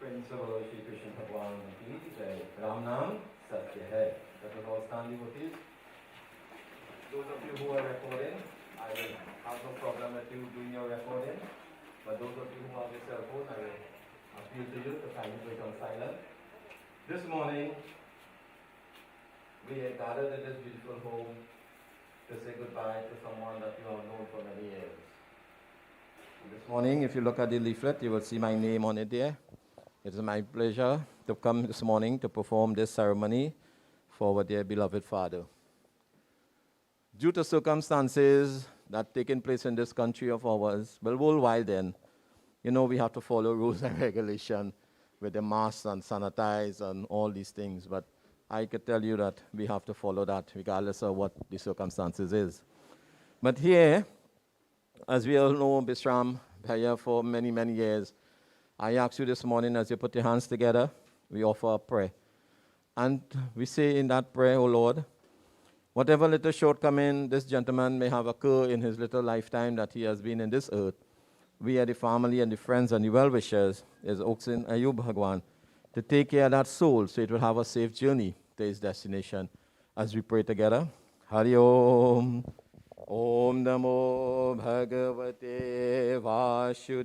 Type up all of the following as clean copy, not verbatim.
Principal Shri Krishna Bhagwan ki Jai. Ram Nam Satya Hai. That was all stand devotees. Those of you who are recording, I will have no problem with you doing your recording. But those of you who have your cell phone, I will appeal to you to kindly put it on silent. This morning, we are gathered at this beautiful home to say goodbye to someone that you have known for many years. This morning, if you look at the leaflet, you will see my name on it there. It is my pleasure to come this morning to perform this ceremony for our dear beloved father. Due to circumstances that taken place in this country of ours, well, worldwide then, you know we have to follow rules and regulation with the masks and sanitize and all these things. But I can tell you that we have to follow that regardless of what the circumstances is. But here, as we all know, Bisram, here for many, many years, I ask you this morning, as you put your hands together, we offer a prayer. And we say in that prayer, O Lord, whatever little shortcoming this gentleman may have occurred in his little lifetime that he has been in this earth, we are the family and the friends and the well-wishers, is Oksin Ayub Bhagwan, to take care of that soul so it will have a safe journey to its destination. As we pray together, Hari Om. Om Namo Bhagavate Vasudevaya.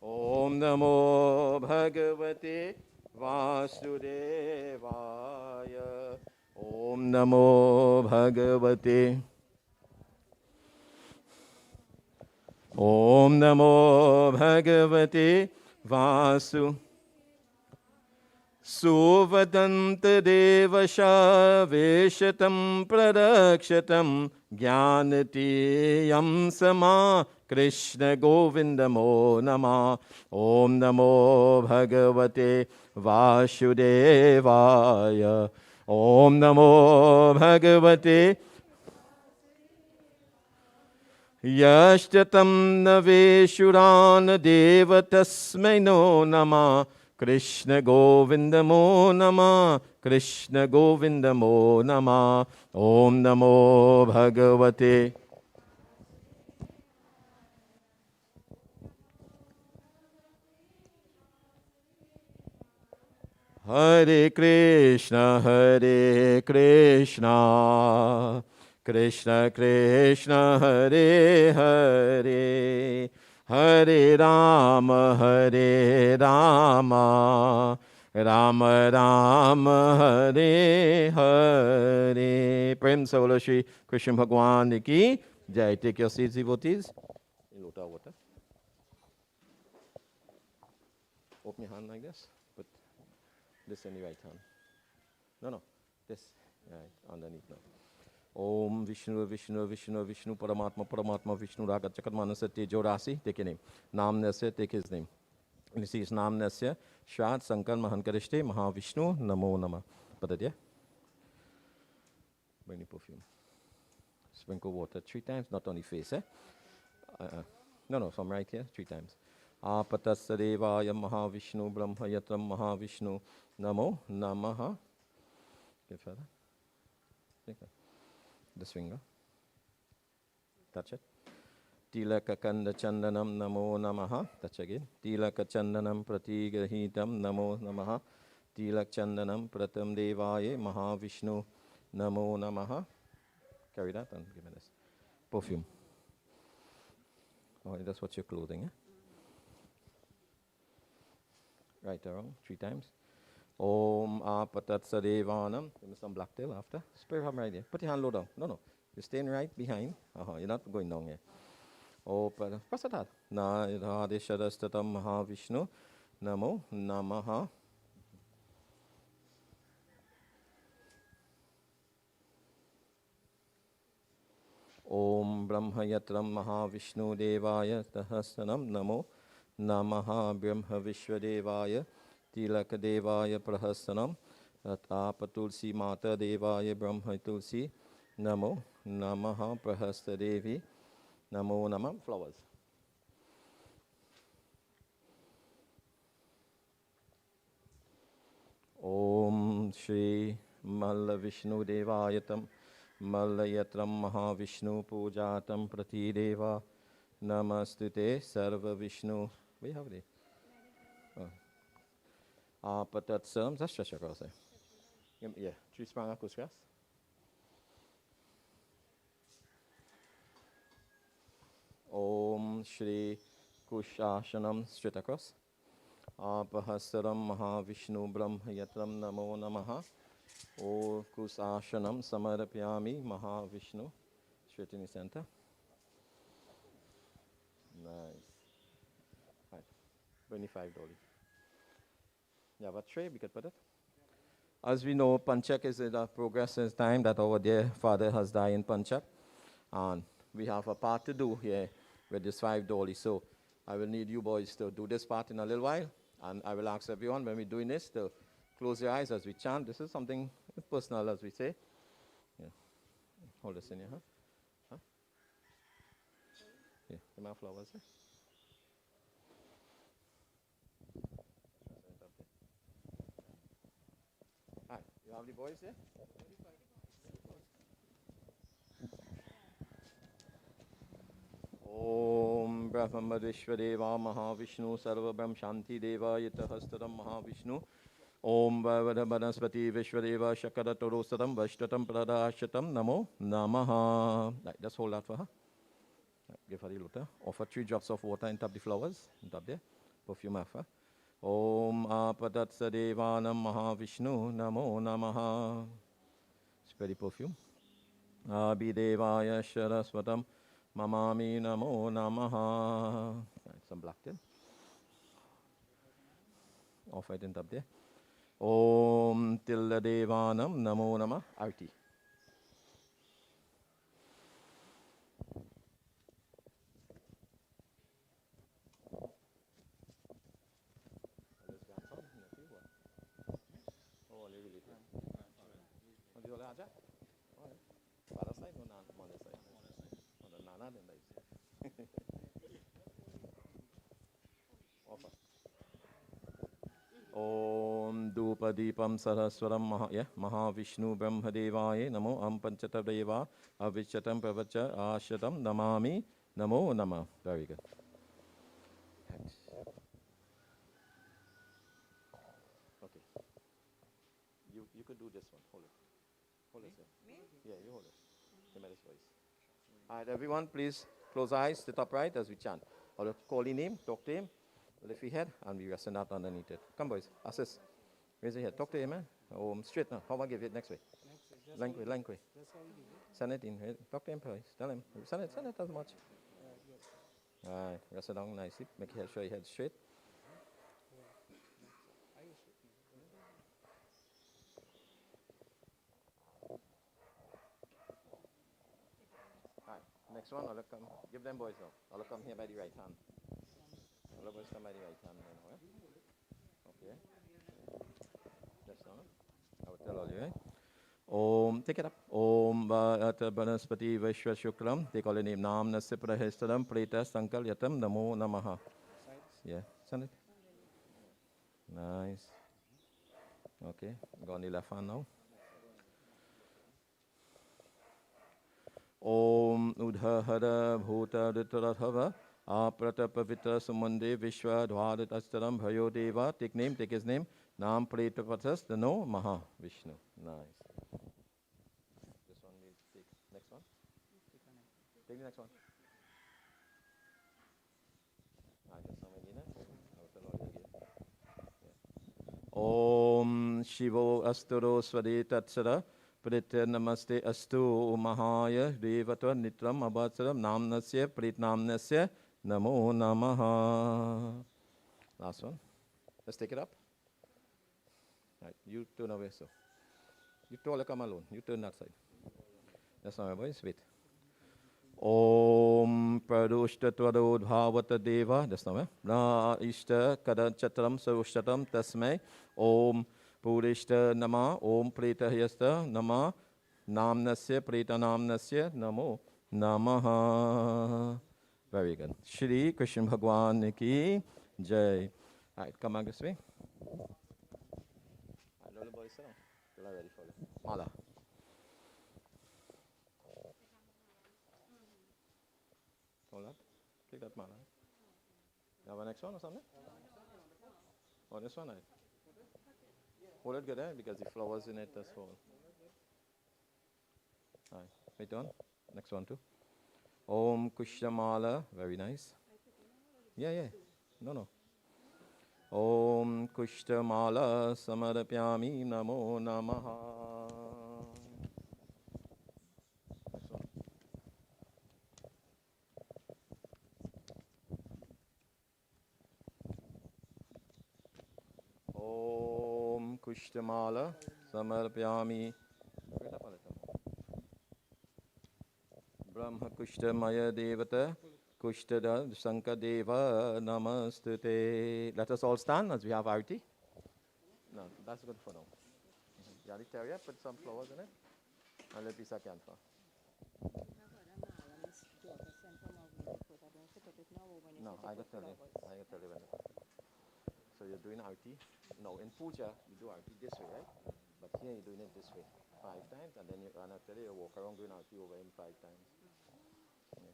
Om Namo Bhagavate Vasudevaya. Om Namo Bhagavate. Om Namo Bhagavate Vasu. Suvadanta devasha veshatam pradakshatam jnanatiyam sama Krishna Govindamo nama. Om Namo Bhagavate Vasudevaya. Om Namo Bhagavate Yashtatam naveshuran devatasmai no nama. Krishna Govindamo nama, Krishna Govindamo nama, Om Namo Bhagavate. Hare Krishna, Hare Krishna, Krishna Krishna, Hare Hare. Hare Rama, Hare Rama, Rama Rama, Hare Hare. Prem Solo Shri Krishna Bhagwan ki Jai. Take your seats, devotees. Lota water. Open your hand like this. Put this in your right hand. No, this. Right, underneath now. Om Vishnu Vishnu Vishnu Vishnu Paramatma Paramatma Vishnu Raga Chakarmanasa Tejo Rasi. Take your name. Nam Nasya, take his name. And you see his Nam Nasya. Shad Sankar Mahankarishte Maha Vishnu Namo Nama. Padadya. Bring the perfume. Sprinkle water 3 times, not on the face, eh? No, from right here, 3 times. Apatasarevaya Maha Vishnu Brahmayatram Maha Vishnu Namo Namaha. Okay, further. Take that. This finger. Touch it. Tilaka Kanda Chandanam Namo Namaha. Touch again. Tilaka Chandanam Pratigrahitam Namo Namaha. Tilak Chandanam Pratam Devaye Mahavishnu Namo Namaha. Carry that and give me this. Perfume. Oh, that's what's your clothing, eh? Right around 3 times. Om Apatatsadevanam. Give me some black tail after. Spray from right there. Put your hand low down. No. You're staying right behind. You're not going down here. Oh, Prasadat. Na Radeshadastatam Mahavishnu. Namo Namaha. Om Brahmayatram Mahavishnu Devaya Tahasanam Namo Namaha Brahma Vishwadevaya Tilaka Devaya Prahasanam Atapa Tulsi Mata Devaya Brahma Tulsi Namo Namaha Prahasta Devi Namo Namah. Flowers. Om Shri Malla Vishnu Devayatam Mallayatram Mahavishnu Pujatam Pratideva Namastute Sarva Vishnu. We have it. Patat Saram, just stretch across there. Yeah, three sprang across. Om Shri Kushashanam, straight across. Apahasaram Mahavishnu Brahmayatram Namo Namaha. O Kusashanam Samarapyami Mahavishnu. Straight in the center. Nice. Right. 25 dolly. You have a tray, we could put it. As we know, Panchak is in a progressive time that our dear father has died in Panchak. And we have a part to do here with this 5 dolly. So I will need you boys to do this part in a little while. And I will ask everyone when we're doing this to close your eyes as we chant. This is something personal, as we say. Yeah. Hold this in your hand. Huh? Yeah, the my flowers. Eh? Hi, you have the boys here? Om Brahmadvishwadeva Mahavishnu Sarva Brahm Shanti Deva Yatahastaram Mahavishnu Om Vavada Banaspati Vishwadeva Shakaratorosatam Vashtatam Pradashatam Namo Namaha. Right, just hold that for her. Right, give her the lotus. Offer 3 drops of water and tap the flowers. Tap there. Perfume off her. Om Apatatsa Devanam Mahavishnu Namo Namaha. Spray the perfume. Abhidevaya Saraswatam Mamami Namo Namaha. Right, some black tin. Off right and tap there. Om Tilla Devanam Namo Nama Arti. Om Dupadipam Saraswaram Mahavishnu Brahmadevaya Namo Am Panchatadeva Avichatam Pravacha Ashatam Namami Namo Nama. Very good. Thanks. Okay. You could do this one. Hold it. Hold it, sir. Me? Yeah, you hold it. Give me this voice. All right, everyone, please close eyes, sit upright as we chant. I'll call your name, talk to him, lift your head, and we rest out underneath it. Come, boys, assist. Raise your head, talk to him, man. Straight now. How about give it next way? Length way. Send it in. Talk to him, please. Tell him. Send it as much. All right, rest it down nicely. Make sure your head straight. Next one, I'll come. Give them boys now. I'll come here by the right hand. I'll boys come by the right hand. Okay. Just now. I will tell all you, right? Om, take it up. Om Bhata Banaspati Vishwa Shukram. Take all the name. Nam Nasya Prahestaram Preta Sankal Yatam Namo Namaha. Yeah, send it. Nice. Okay, go on the left hand now. Om Udha Hara Bhuta Rittarathava Apratapavitra Sumande Vishwa Dwadastaram Bhayo Deva. Take name, take his name. Nam Preta Patas Dano Maha Vishnu. Nice. This one we'll take. Next one. Take the next one. Om Shivo Asturo Swade Tatsara Pritya Namaste Astu Mahaya Devatva Nitram Abhatsaram Namnasya Pritnamnasya Namo Namaha. Last one. Let's take it up. Right, you turn away, so. You two come alone. You turn that side. That's not my voice. Wait. Om Pradushtatvadodhavata Deva. That's not Na Ishta Kadachatram Sarushtatam Tasmai. Om Purishta Nama. Om Pretahyasta Nama. Namnasya Pretanamnasya Namo Namaha. Very good. Shri Krishna Bhagwan Ki Jai. All right, come on this way. Little boys, sit down. Till I'm ready for you. Mala. Hold that. Take that mala. You have a next one or something? Oh, this one, right? Hold it good, because the flowers in it does fall. All right. Wait on. Next one too. Om Kushamala. Very nice. Yeah. No. Om Kushtamala Samarapyami Namo Namaha. Om Kushtamala Samarapyami Brahma Kushtamaya Devata Kushtada Sankadeva Namastute. Let us all stand as we have arti. No, that's good for now. Yalitaria, put some flowers in it. And let Pisa Canfa. No, I can tell you. When. So you're doing arti. No, in puja, you do arti this way, right? But here you're doing it this way 5 times, and then you run after you walk around doing arti over him 5 times. Yeah.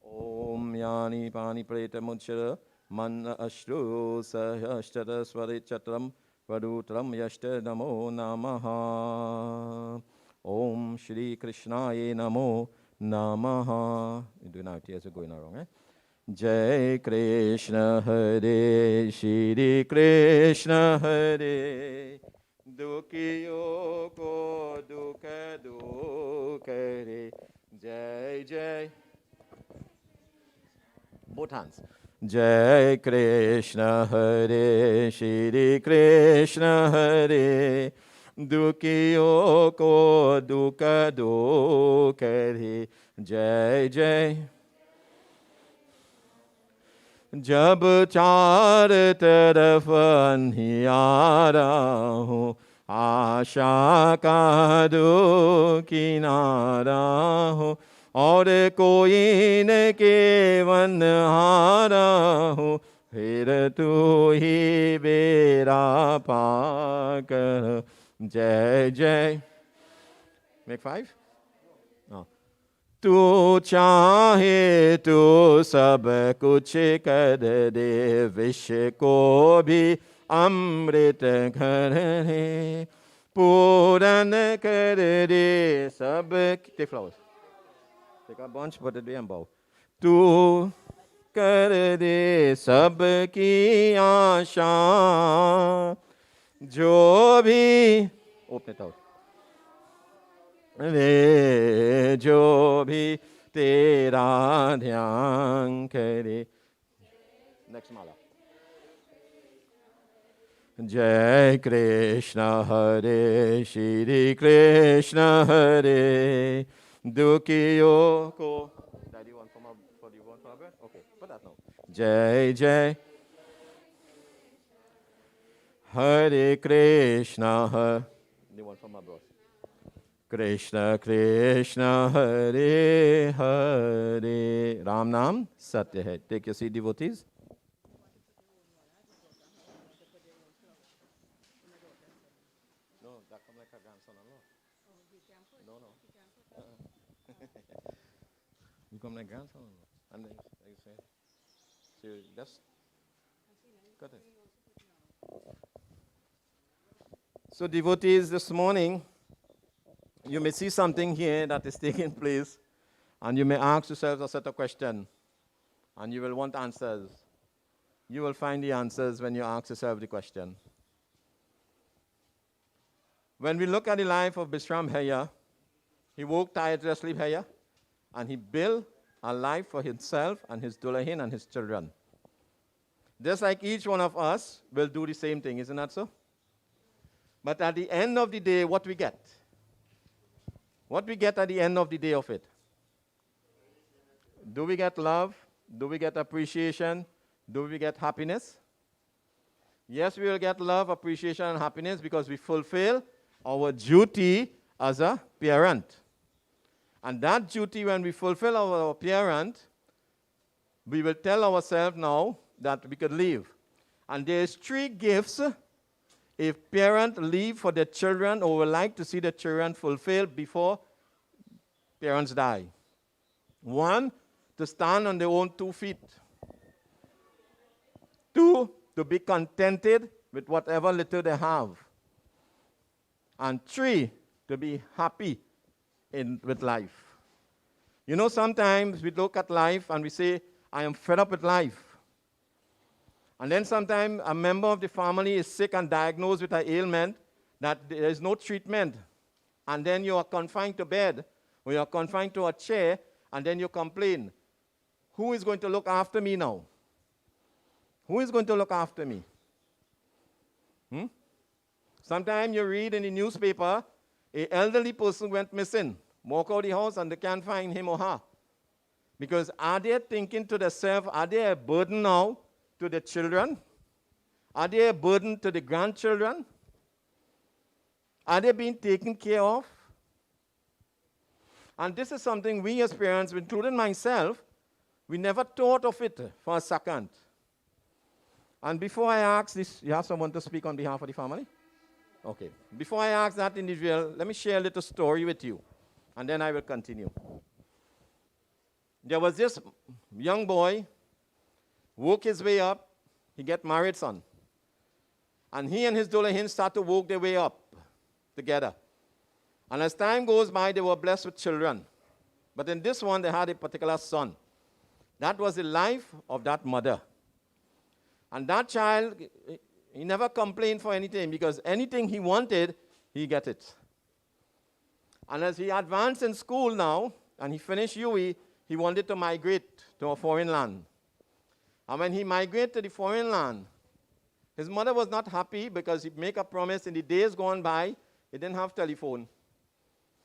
Om Yani Pani Preta Muchara Man Ashru Sahashtara Swaritchatram Vadutram Yashta Namo Namaha. Om Shri Krishnaye Namo Namaha. You do now, tears are going wrong, eh? Jai Krishna Hare Shri Krishna Hare Dukhiyo ko dukha dukha Jai Jai. Both hands. Jai Krishna Hare Shri Krishna Hare Dukhiyo ko dukha dukha Jai Jai. जब चार तरफ अंधियारा हो आशा का दो किनारा हो और कोई न केवन हारा हो फिर तू ही बेरा पाकर जय जय. Make 5? No. तू चाहे तो सब कुछ कर दे विश्व को भी अमृत घर है पूरन कर दे सब. Take flowers. Take a bunch, put it there and bow. तू कर दे सब की आशा जो भी. Open it out. वे जो भी तेरा ध्यान करे. Next mala. Jai Krishna Hare Shri Krishna Hare Dukhiyo ko. Daddy, one for you, one for my breath? Okay, put that now. Jai Jai Hare Krishna Hare. The one for my breath. Krishna Krishna Hare Hare. Ram Nam Satya Hai. Take your seat, devotees. No, that come like a grandson-in-law. No. You come like grandson-in-law. And then you say, so you just cut it. So devotees, this morning, you may see something here that is taking place, and you may ask yourself a set of questions, and you will want answers. You will find the answers when you ask yourself the question. When we look at the life of Bisram Bhaiya, he woke tirelessly Bhaiya, and he built a life for himself and his Dulahin and his children. Just like each one of us will do the same thing, isn't that so? But at the end of the day, what we get? What we get at the end of the day of it? Do we get love? Do we get appreciation? Do we get happiness? Yes, we will get love, appreciation, and happiness because we fulfill our duty as a parent. And that duty, when we fulfill our parent, we will tell ourselves now that we could leave. And there's 3 gifts if parents leave for their children or would like to see their children fulfilled before parents die. One, to stand on their own 2 feet. Two, to be contented with whatever little they have. And three, to be happy with life. You know, sometimes we look at life and we say, I am fed up with life. And then sometimes a member of the family is sick and diagnosed with an ailment that there is no treatment. And then you are confined to bed, or you are confined to a chair, and then you complain. Who is going to look after me now? Who is going to look after me? Sometimes you read in the newspaper, an elderly person went missing. Walk out the house and they can't find him or her. Because are they thinking to themselves, are they a burden now to the children? Are they a burden to the grandchildren? Are they being taken care of? And this is something we as parents, including myself, we never thought of it for a second. And before I ask this, you have someone to speak on behalf of the family? Okay. Before I ask that individual, let me share a little story with you, and then I will continue. There was this young boy, woke his way up, he get married son. And he and his Dolahin start to work their way up together. And as time goes by, they were blessed with children. But in this one, they had a particular son. That was the life of that mother. And that child, he never complained for anything, because anything he wanted, he get it. And as he advanced in school now, and he finished UE, he wanted to migrate to a foreign land. And when he migrated to the foreign land, his mother was not happy, because he made a promise in the days gone by, he didn't have telephone.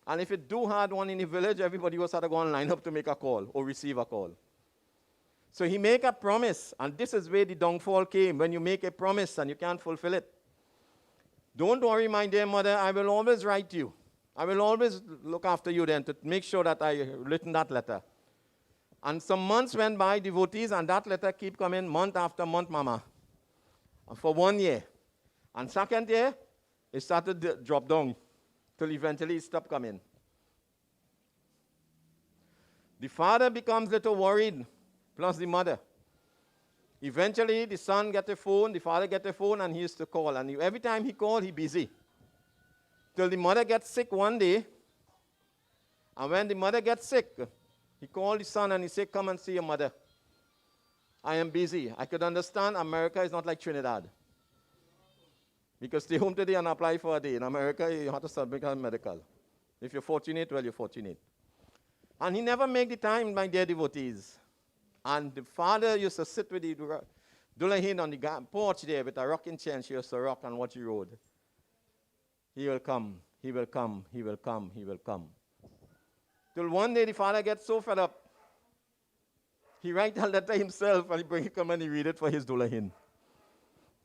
And if it do had one in the village, everybody was had to go and line up to make a call or receive a call. So he made a promise, and this is where the downfall came, when you make a promise and you can't fulfill it. Don't worry, my dear mother, I will always write you. I will always look after you then to make sure that I written that letter. And some months went by, devotees, and that letter keep coming month after month, Mama, for 1 year. And second year, it started to drop down till eventually it stopped coming. The father becomes a little worried, plus the mother. Eventually, the son get a phone, the father get a phone, and he used to call. And every time he called, he busy. Till the mother gets sick one day. And when the mother gets sick, he called the son and he said, come and see your mother. I am busy. I could understand America is not like Trinidad. Because stay home today and apply for a day. In America, you have to submit a medical. If you're fortunate, well, you're fortunate. And he never made the time, my dear devotees. And the father used to sit with the Dulahin on the porch there with a rocking chair, and she used to rock and watch the road. He will come, he will come, he will come, he will come. Till one day the father gets so fed up, he writes a letter himself and he bring it come and he read it for his Dulahin.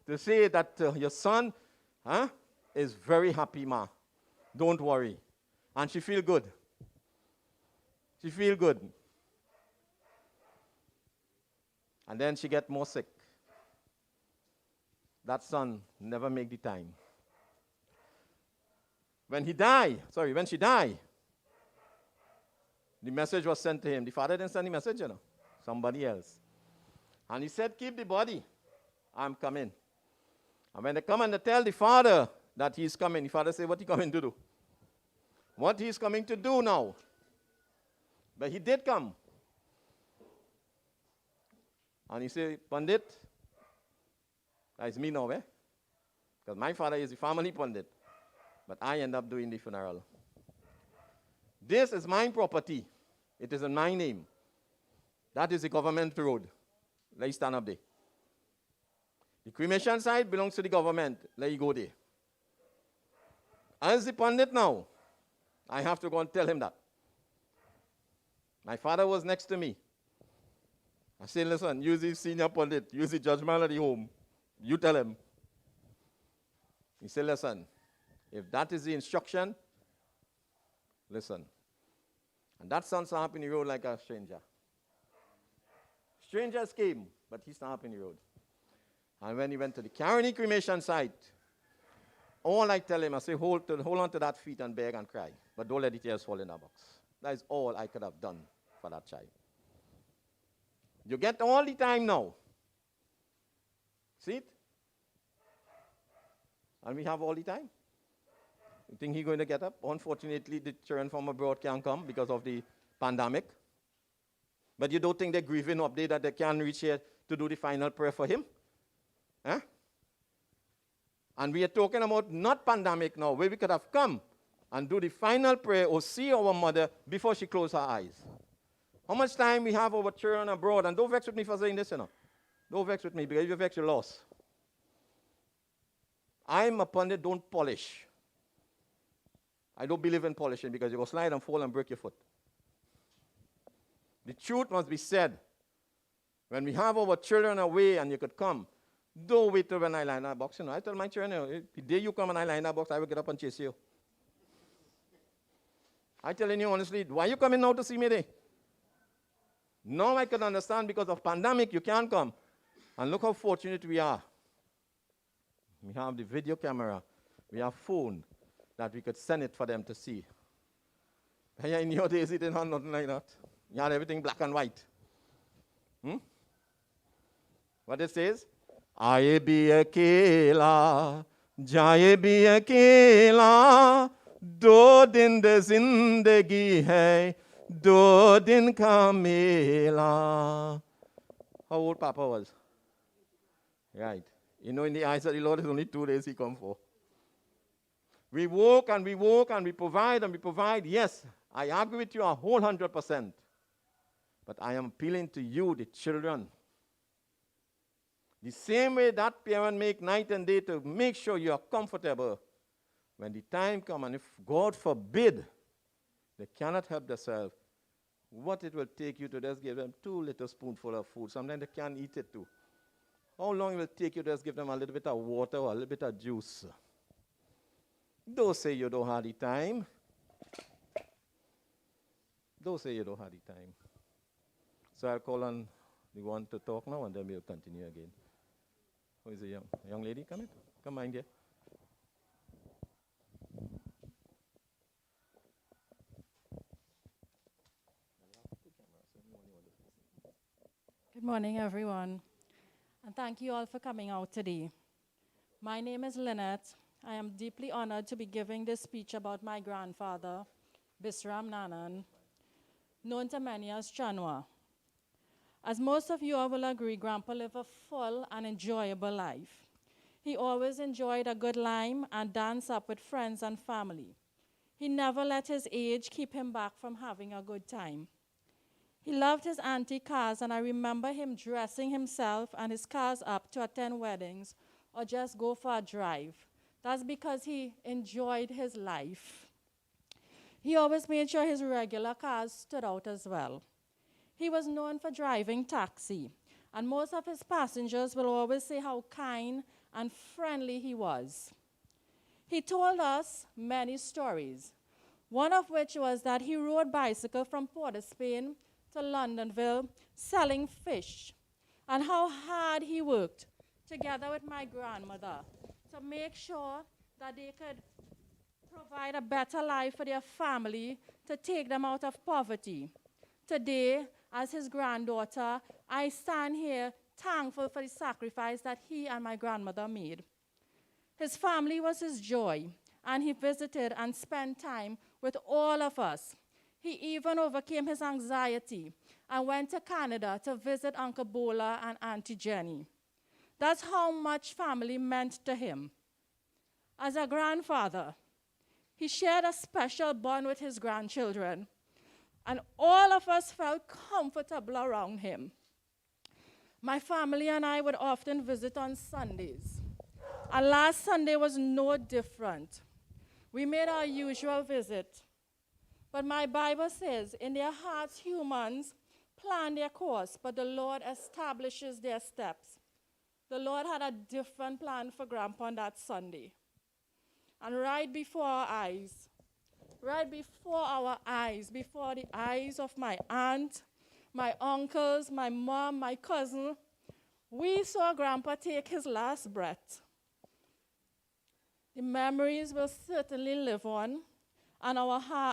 To say that your son is very happy, ma. Don't worry. And she feel good. She feel good. And then she get more sick. That son never make the time. When she died, the message was sent to him. The father didn't send the message, somebody else. And he said, keep the body. I'm coming. And when they come and they tell the father that he's coming, the father said, what he coming to do? What he's coming to do now? But he did come. And he said, Pandit, that's me now, Because my father is the family Pandit. But I end up doing the funeral. This is my property. It is in my name. That is the government road. Let you stand up there. The cremation site belongs to the government. Let you go there. As the Pandit now, I have to go and tell him that. My father was next to me. I said, listen, use the senior Pandit, use the judgment of the home. You tell him. He said, listen, if that is the instruction, listen. And that son stood up in the road like a stranger. Strangers came, but he stood up in the road. And when he went to the Caroni cremation site, all I tell him, I say, hold on to that feet and beg and cry. But don't let the tears fall in that box. That is all I could have done for that child. You get all the time now. See it? And we have all the time. You think he's going to get up? Unfortunately, the children from abroad can't come because of the pandemic. But you don't think they're grieving up there that they can't reach here to do the final prayer for him? Huh? And we are talking about not pandemic now, where we could have come and do the final prayer or see our mother before she closed her eyes. How much time we have our children abroad? And don't vex with me for saying this, you know. Don't vex with me, because if you vex, you're lost. I'm a pundit, don't polish. I don't believe in polishing, because you go slide and fall and break your foot. The truth must be said. When we have our children away and you could come, don't wait till when I lie in that box. You know, I tell my children, you know, the day you come and I lie in that box, I will get up and chase you. I telling you honestly, why are you coming now to see me there? Now I can understand, because of pandemic, you can't come. And look how fortunate we are. We have the video camera. We have phone that we could send it for them to see. In your days, it didn't have nothing like that. You had everything black and white. What it says? Aaye bhi akela, jaye bhi akela, do din de zindagi hai, do din ka mela. How old Papa was? Right. You know, in the eyes of the Lord, it's only 2 days he come for. We work and we work and we provide and we provide. Yes, I agree with you a whole 100%. But I am appealing to you, the children. The same way that parent make night and day to make sure you are comfortable. When the time comes, and if God forbid, they cannot help themselves, what it will take you to just give them 2 little spoonfuls of food. Sometimes they can't eat it too. How long it will take you to just give them a little bit of water or a little bit of juice? Don't say you don't have the time. Don't say you don't have the time. So I'll call on the one to talk now, and then we'll continue again. Who is the young lady? Come in. Come in here. Good morning, everyone. And thank you all for coming out today. My name is Lynette. I am deeply honored to be giving this speech about my grandfather, Bisram Nanan, known to many as Chunwa. As most of you all will agree, Grandpa lived a full and enjoyable life. He always enjoyed a good lime and dance up with friends and family. He never let his age keep him back from having a good time. He loved his antique cars, and I remember him dressing himself and his cars up to attend weddings or just go for a drive. That's because he enjoyed his life. He always made sure his regular cars stood out as well. He was known for driving taxi, and most of his passengers will always say how kind and friendly he was. He told us many stories, one of which was that he rode bicycle from Port of Spain to Londonville selling fish, and how hard he worked together with my grandmother to make sure that they could provide a better life for their family, to take them out of poverty. Today, as his granddaughter, I stand here thankful for the sacrifice that he and my grandmother made. His family was his joy, and he visited and spent time with all of us. He even overcame his anxiety and went to Canada to visit Uncle Bola and Auntie Jenny. That's how much family meant to him. As a grandfather, he shared a special bond with his grandchildren, and all of us felt comfortable around him. My family and I would often visit on Sundays, and last Sunday was no different. We made our usual visit, but my Bible says, in their hearts humans plan their course, but the Lord establishes their steps. The Lord had a different plan for Grandpa on that Sunday. And right before our eyes, before the eyes of my aunt, my uncles, my mom, my cousin, we saw Grandpa take his last breath. The memories will certainly live on and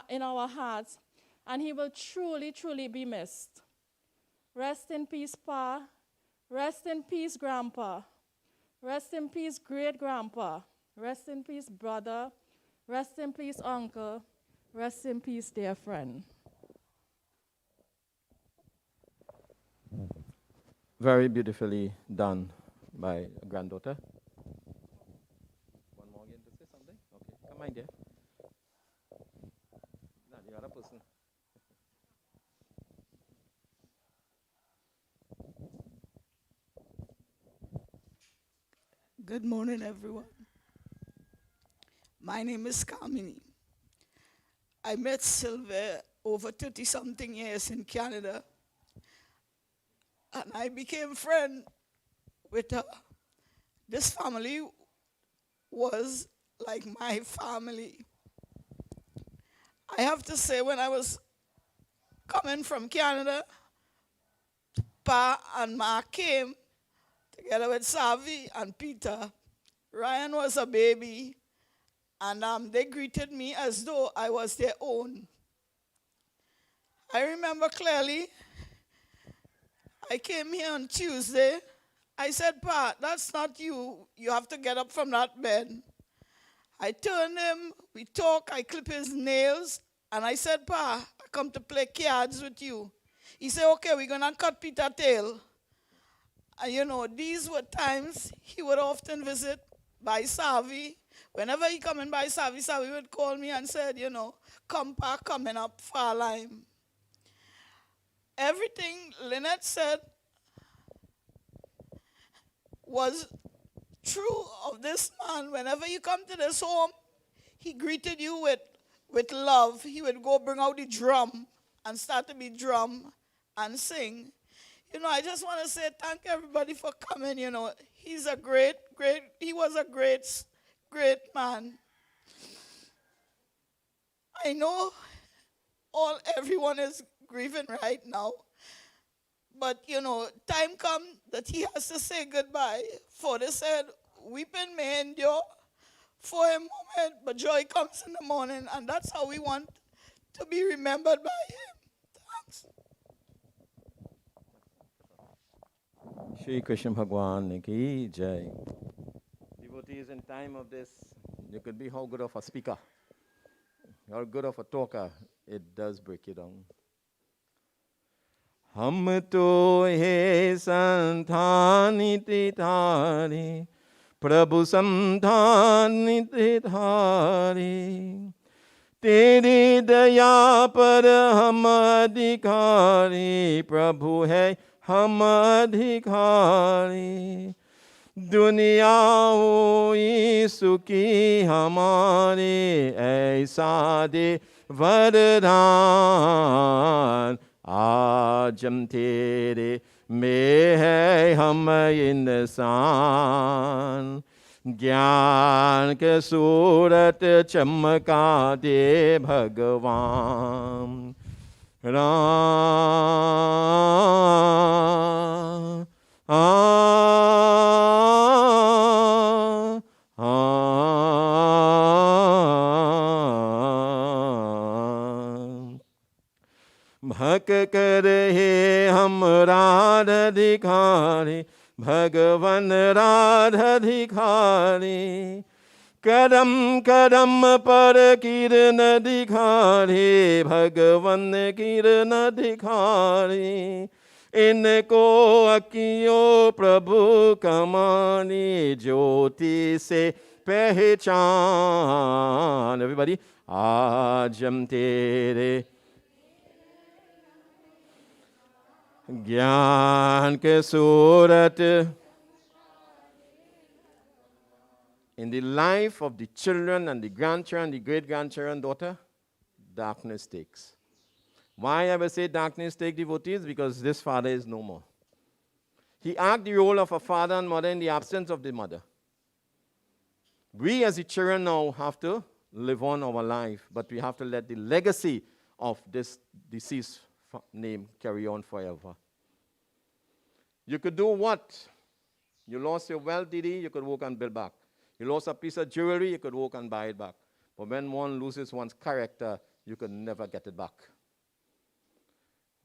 in our hearts, and he will truly, truly be missed. Rest in peace, Pa. Rest in peace, Grandpa. Rest in peace, great-grandpa. Rest in peace, brother. Rest in peace, uncle. Rest in peace, dear friend. Very beautifully done by a granddaughter. One more again to say something? Okay, come on, dear. No, the other person. Good morning, everyone. My name is Kamini. I met Sylvia over 30-something years in Canada, and I became friend with her. This family was like my family. I have to say, when I was coming from Canada, Pa and Ma came together with Savi and Peter. Ryan was a baby, and they greeted me as though I was their own. I remember clearly, I came here on Tuesday. I said, Pa, that's not you. You have to get up from that bed. I turned him, we talked, I clipped his nails, and I said, Pa, I come to play cards with you. He said, okay, we're going to cut Peter's tail. And you know, these were times he would often visit by Savi. Whenever he coming by Savi, Savi would call me and said, you know, come Pa, coming up Far Lime. Everything Lynette said was true of this man. Whenever you come to this home, he greeted you with love. He would go bring out the drum and start to be drum and sing. You know, I just want to say thank everybody for coming. You know, he was a great man. I know everyone is grieving right now. But, you know, time come that he has to say goodbye. For they said, weeping may endure for a moment, but joy comes in the morning. And that's how we want to be remembered by him. Thanks. Shri Krishna Bhagwan ki Jai. Devotees, in time of this, you could be how good of a speaker, how good of a talker, it does break you down. हम तो हे संतानित धारी प्रभु संतानित धारी तेरी दया पर हम अधिकारी प्रभु है हम अधिकारी दुनिया हुई सुखी हमारे ऐसा दे वरदान आज हम तेरे में है हम इंसान ज्ञान के सूरत चमका दे भगवान राम भक कर हे हम राधिकारी भगवन राधिकारी करम करम पर किरण दिखारे भगवन किरण दिखारे इनको अकियों प्रभु कमानी ज्योति से पहचान एवरीबॉडी आज हम तेरे ज्ञान के सूरत. In the life of the children and the grandchildren, the great-grandchildren, daughter, darkness takes. Why I will say darkness take, devotees? Because this father is no more. He acted the role of a father and mother in the absence of the mother. We as the children now have to live on our life, but we have to let the legacy of this deceased name carry on forever. You could do what? You lost your wealth, Didi, you could work and build back. You lost a piece of jewelry, you could walk and buy it back. But when one loses one's character, you could never get it back.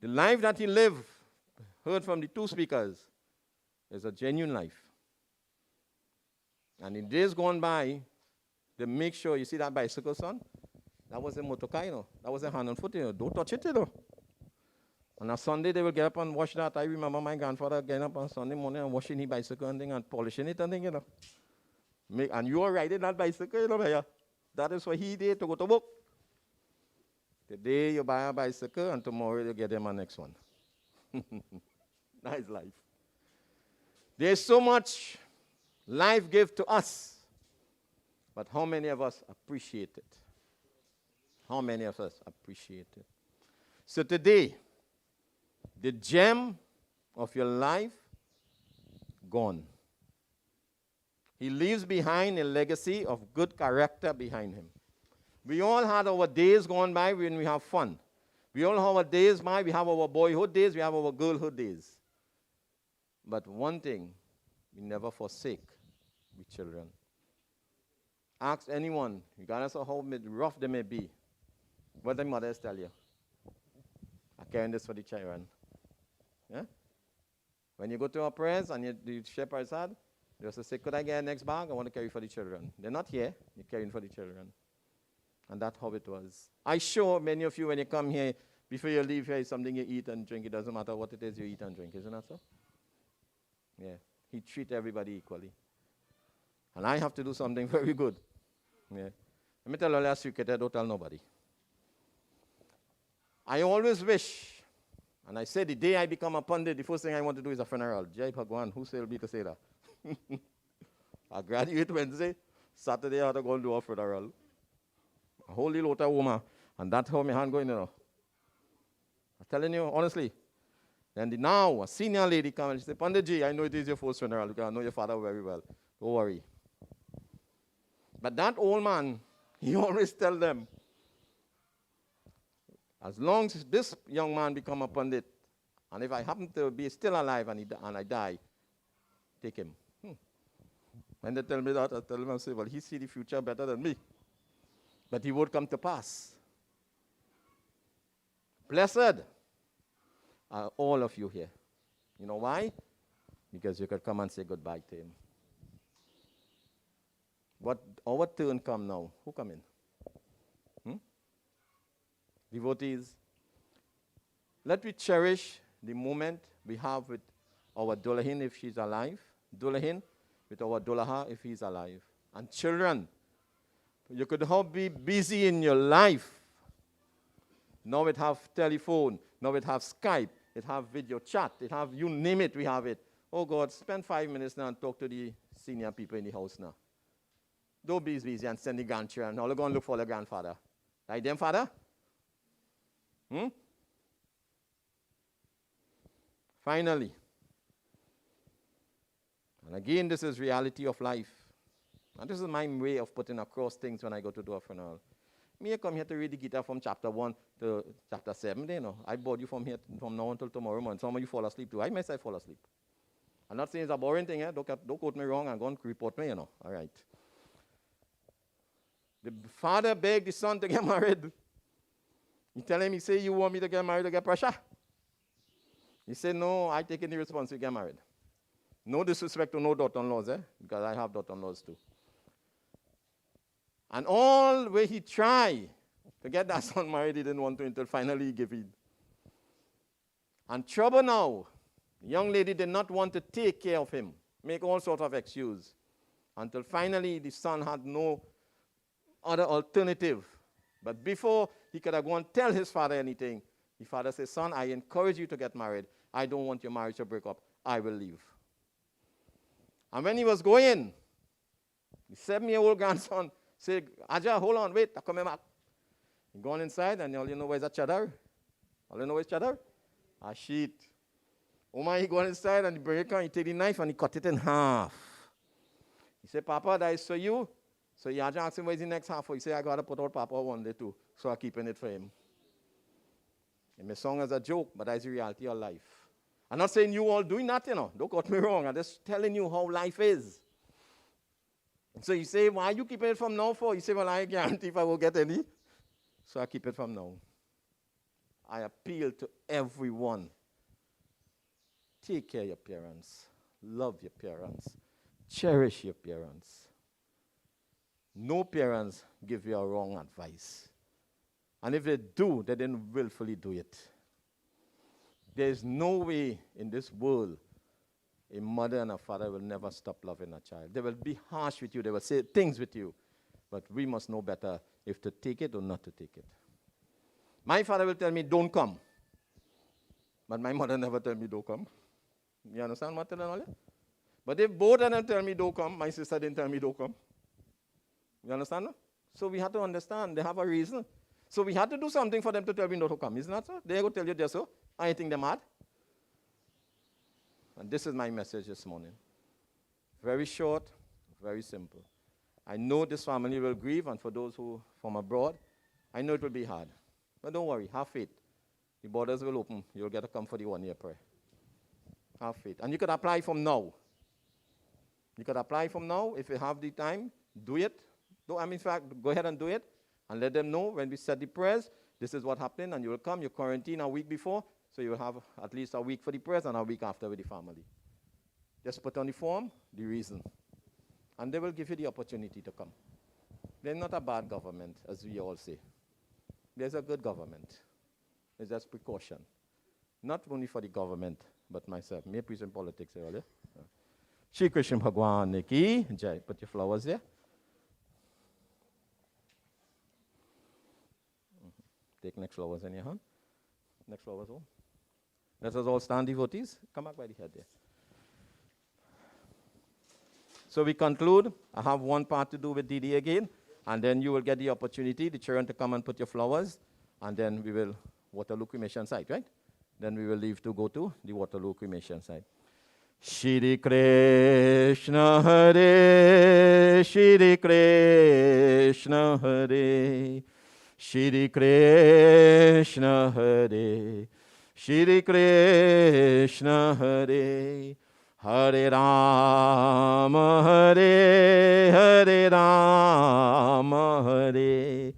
The life that he lived, heard from the two speakers, is a genuine life. And in days gone by, they make sure, you see that bicycle, son? That was a motorcar, you know. That was a hand and foot, you know. Don't touch it, you know. On a Sunday, they will get up and wash that. I remember my grandfather getting up on Sunday morning and washing his bicycle and thing and polishing it and thing, you know. And you are riding that bicycle, you know, yeah. That is what he did to go to work. Today you buy a bicycle and tomorrow you get him a next one. Nice life. There's so much life gives to us, but how many of us appreciate it? How many of us appreciate it? So today, the gem of your life, gone. He leaves behind a legacy of good character behind him. We all had our days gone by when we have fun. We all have our days by, we have our boyhood days, we have our girlhood days. But one thing, we never forsake with children. Ask anyone, regardless of how rough they may be, what the mothers tell you. I'm carrying this for the children. Yeah? When you go to our prayers and the shepherd's had, they also say, could I get a next bag? I want to carry for the children. They're not here, you're carrying for the children. And that's how it was. I sure many of you, when you come here, before you leave here, is something you eat and drink. It doesn't matter what it is you eat and drink. Isn't that so? Yeah. He treats everybody equally. And I have to do something very good. Yeah. Let me tell you a last secret. I don't tell nobody. I always wish, and I say the day I become a pundit, the first thing I want to do is a funeral. Jai Bhagwan, who will be to say that? I graduate Wednesday. Saturday I have to go and do a funeral. A holy Lota woman. And that's how my hand going, you know. I'm telling you, honestly. Then now, a senior lady comes and she says, Panditji, I know it is your first funeral because I know your father very well. Don't worry. But that old man, he always tell them, as long as this young man become a Pandit, and if I happen to be still alive and I die, take him. When they tell me that, I tell them, I say, well, he see the future better than me. But he would come to pass. Blessed are all of you here. You know why? Because you could come and say goodbye to him. But our turn come now. Who come in? Devotees. Let me cherish the moment we have with our Dulahin if she's alive. Dulahin with our Dulaha if he's alive. And children, you could all be busy in your life. Now it have telephone. Now it have Skype. It have video chat. It have, you name it, we have it. Oh God, spend 5 minutes now and talk to the senior people in the house now. Don't be busy and send the grandchildren. Now they're going to look for the grandfather. Like them, father? Finally. And again, this is reality of life. And this is my way of putting across things when I go to do a funeral. Me, I come here to read the Gita from chapter 1 to chapter 7. You know. I board you from here from now until tomorrow morning. Some of you fall asleep too. I myself fall asleep. I'm not saying it's a boring thing. Don't quote me wrong and go and report me, you know. All right. The father begged the son to get married. He tell him, he say, you want me to get married to get pressure? He said, no, I take any responsibility to get married. No disrespect to no daughter-in-laws, because I have daughter-in-laws too. And all the way he tried to get that son married, he didn't want to until finally he gave in. And trouble now, the young lady did not want to take care of him, make all sorts of excuses, until finally the son had no other alternative. But before he could have gone and tell his father anything, the father said, son, I encourage you to get married. I don't want your marriage to break up. I will leave. And when he was going, the 7-year-old grandson said, Aja, hold on, wait, I'm coming back. He gone inside, and all you know is a cheddar. All you know is cheddar? A sheet. Oh my, he gone inside, and he break it, he take the knife, and he cut it in half. He said, Papa, that is for you. So he asked him, where's the next half? He said, I got to put out Papa one day too. So I'm keeping it for him. And my song is a joke, but that's the reality of life. I'm not saying you all doing that, you know. Don't get me wrong. I'm just telling you how life is. So you say, why are you keeping it from now for? You say, well, I guarantee if I will get any. So I keep it from now. I appeal to everyone. Take care of your parents. Love your parents. Cherish your parents. No parents give you a wrong advice. And if they do, they didn't willfully do it. There is no way in this world a mother and a father will never stop loving a child. They will be harsh with you. They will say things with you. But we must know better if to take it or not to take it. My father will tell me, don't come. But my mother never tell me, don't come. You understand what I'm telling you? But if both of them tell me, don't come, my sister didn't tell me, don't come. You understand? So we have to understand. They have a reason. So we had to do something for them to tell me not to come. Isn't that so? They go tell you just so. I think they're mad. And this is my message this morning. Very short, very simple. I know this family will grieve, and for those who from abroad, I know it will be hard. But don't worry, have faith. The borders will open. You'll get to come for the 1 year prayer. Have faith. And you could apply from now. You could apply from now. If you have the time, do it. In fact, go ahead and do it. And let them know when we set the prayers, this is what happened, and you will come. You quarantine a week before, so you will have at least a week for the prayers and a week after with the family. Just put on the form the reason. And they will give you the opportunity to come. They're not a bad government, as we all say. There's a good government. It's just precaution. Not only for the government, but myself. Me preach in politics earlier. Shri Krishna Bhagwan ki jai. Put your flowers there. Take next flowers in your hand. Next flowers home. Let us all stand, devotees. Come back by the head there. So we conclude. I have one part to do with Didi again, and then you will get the opportunity, the children, to come and put your flowers, and then we will Waterloo cremation site, right? Then we will leave to go to the Waterloo cremation site. Shri Krishna Hare, Shri Krishna Hare, Shri Krishna Hare, Shri Krishna Hare, Hare Rama, Hare Hare Rama, Hare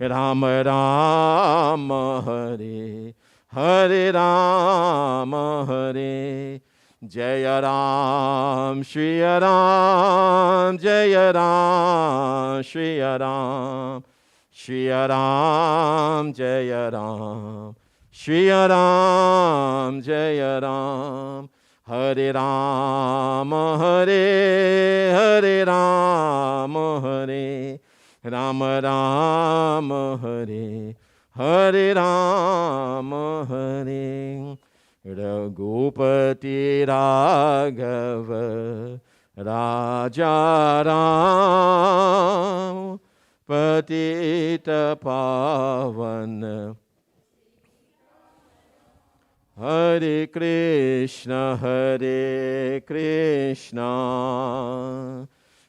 Rama Rama, Hare Hare Rama, Hare Jaya Ram, Shri Ram, Jaya Ram, Shri Ram, Shri Ram, Jaya Ram, Shri Ram, Jaya Ram, Hare Rama, Hare Hare Rama, Hare Rama Rama, Hare Hare Rama, Hare Raghupati Raghava Raja Ram Patita Pavana Hare Krishna, Hare Krishna,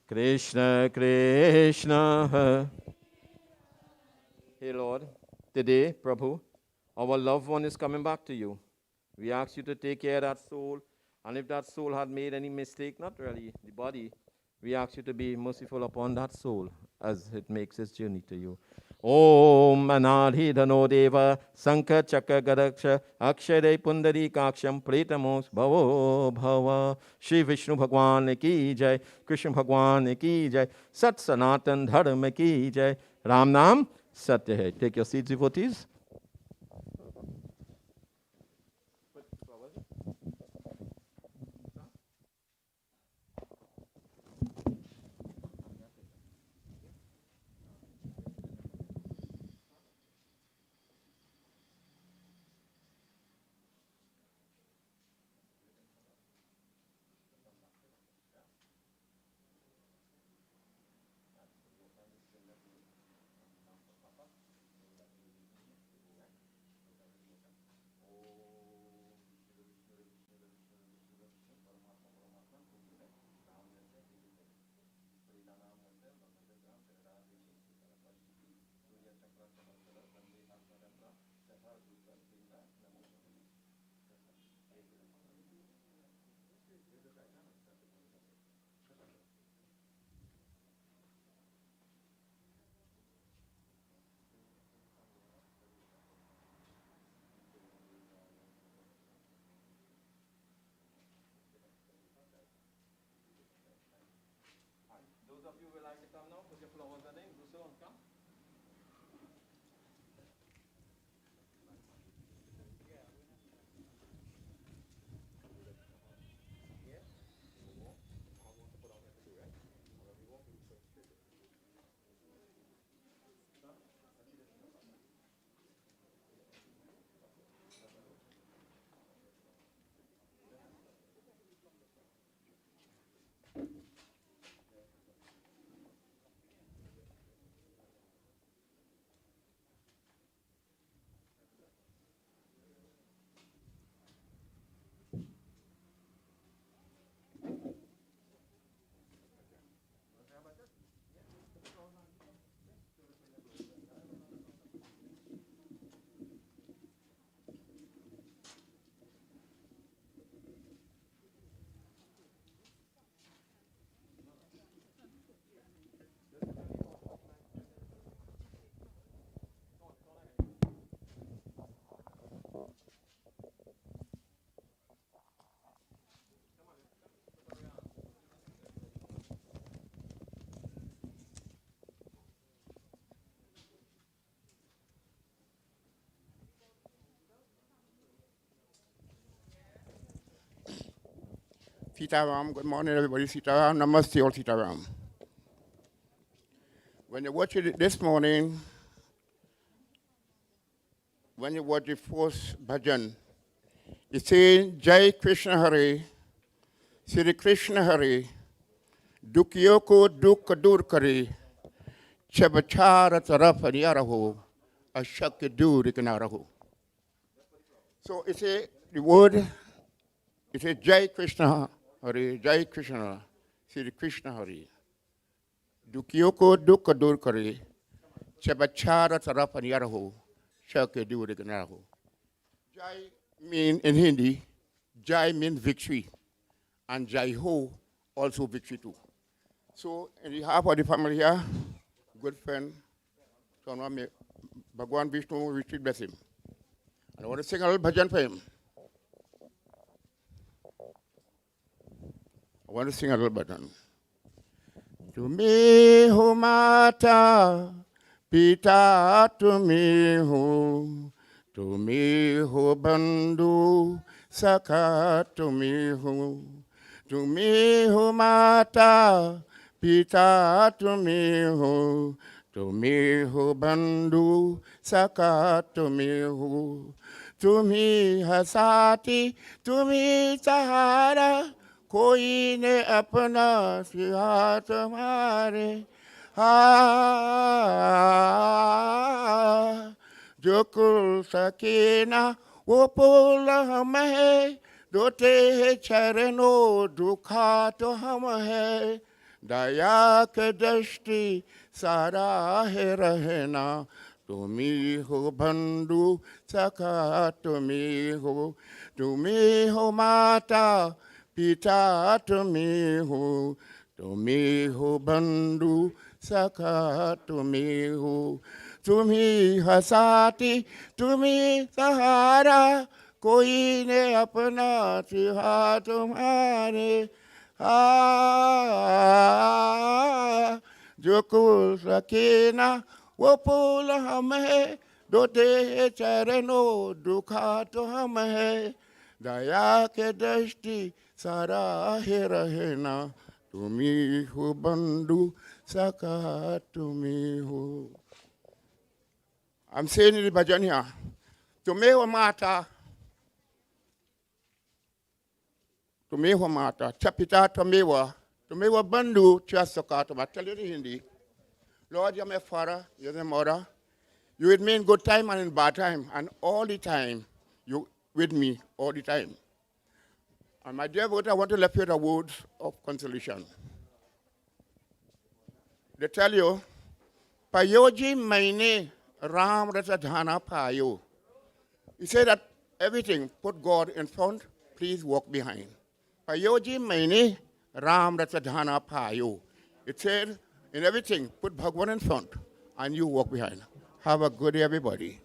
Krishna Krishna, Hare. Hey Lord, today, Prabhu, our loved one is coming back to you. We ask you to take care of that soul, and if that soul had made any mistake, not really the body, we ask you to be merciful upon that soul as it makes its journey to you. Om Anadhi Dhano Deva Sankha Chakra Gadaksha Akshare Pundari Kaksham Pritamos Bhavo Bhava. Shri Vishnu Bhagwan ki jai, Krishna Bhagwan ki jai, Sat Sanatan Dharma ki jai. Ram Nam Satya hai. Take your seats, devotees. come now, put your flowers on it. Bisram, come. Sitaram, good morning everybody. Sitaram, namaste all Sitaram. When you watch it this morning, when you watch the first bhajan, it says, Jai Krishna Hare, Sri Krishna Hare, Dukyoko Dukka Dur Kare, Chabachara Tarafanyaraho, Ashakya Durikanaraho. So it's a, the word, it says Jai Krishna Hare, Jai Krishna, Sri Krishna Hare. Dukyoko Dukka Dur Kare, Chabachara Tarafanyaraho, Shakya Durikanaraho. Jai mean in Hindi, Jai means victory, and Jai Ho also victory too. So, in behalf of the family here, good friend, Chunwa, Bhagwan Vishnu, Richard bless him. And I want to sing a little bhajan for him. I want to sing a little bhajan. Tumi ho mata, pita tumi ho. Tumi ho bandhu, saka tumi ho mata, pita tumi ho bandhu, saka tumi hasati, tumi sahara, koi ne apna siha tumhare, जो कुल सके ना वो पुल हम है दोते चरणों दुखा तो हम है दया के दृष्टि सारा है रहना तुम्ही हो बंधु सखा तुम्ही हो माता पिता तुम्ही हो बंधु सखा तुम्ही हसाती तुम्ही सहारा कोई ने अपना सिहा तुम्हारे जो कुल सके ना वो फूल हम है दोते चरणों दुखा तो हम है दया के दृष्टि सारा है रहना तुम्ही हो बंधु सखा तुम्ही हो. I'm saying in the bhajan here, Tumewa mata, chapita tumewa bandhu chasakata. I tell you in Hindi, Lord, you're my father, you're my mother. You with me in good time and in bad time, and all the time, you with me all the time. And my dear voter, I want to left you the words of consolation. They tell you, Payoji maine Ram Rasadhana Payo. He said that everything, put God in front, please walk behind. Payoji maine Ram Rasadhana Payo. It said, in everything, put Bhagwan in front, and you walk behind. Have a good day, everybody.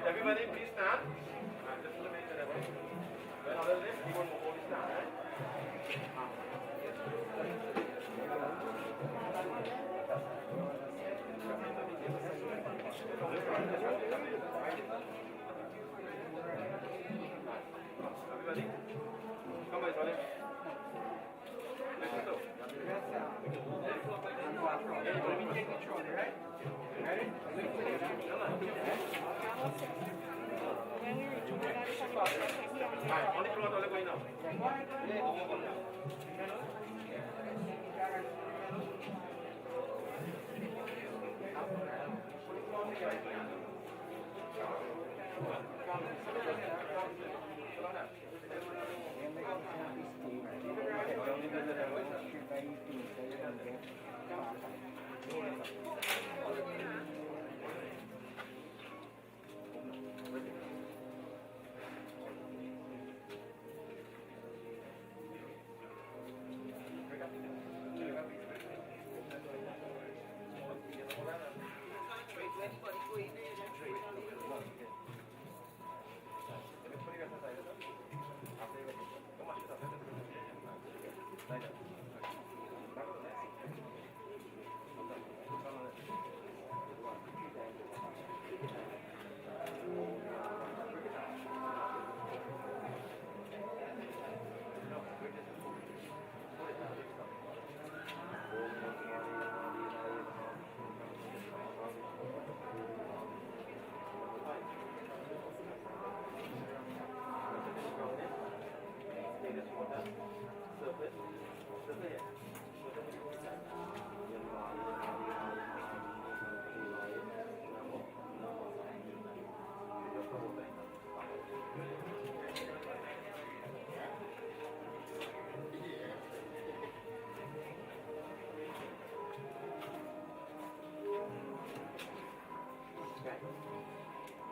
Everybody, please stand. Just to make sure that when on the list, you want to hold it down, right? Everybody, come on, Johnny. Ready? On the floor, don't let go now.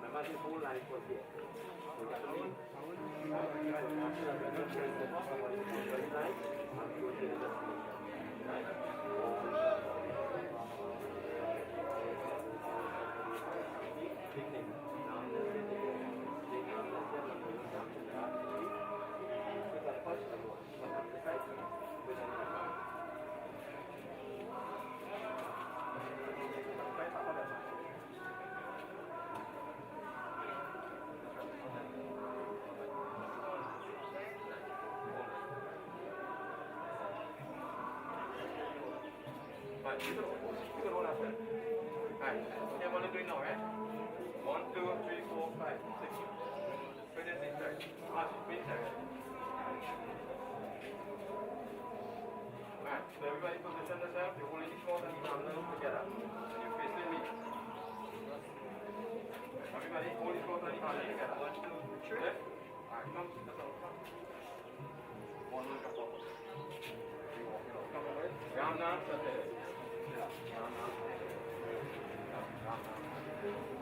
Remember this whole life was here. You can hold up there. Alright, okay, I'm only doing now, right? 1, 2, 3, 4, 5, 6. 26, right? Finish that. Alright, so everybody position yourself. You're holding each one and each arm together. And you're facing me. Everybody hold each one and each arm together. 1, 2, 3. Left. Alright, come. That's all. Come. One look up forward. Come away. Down now. That's it. Down now. Down now.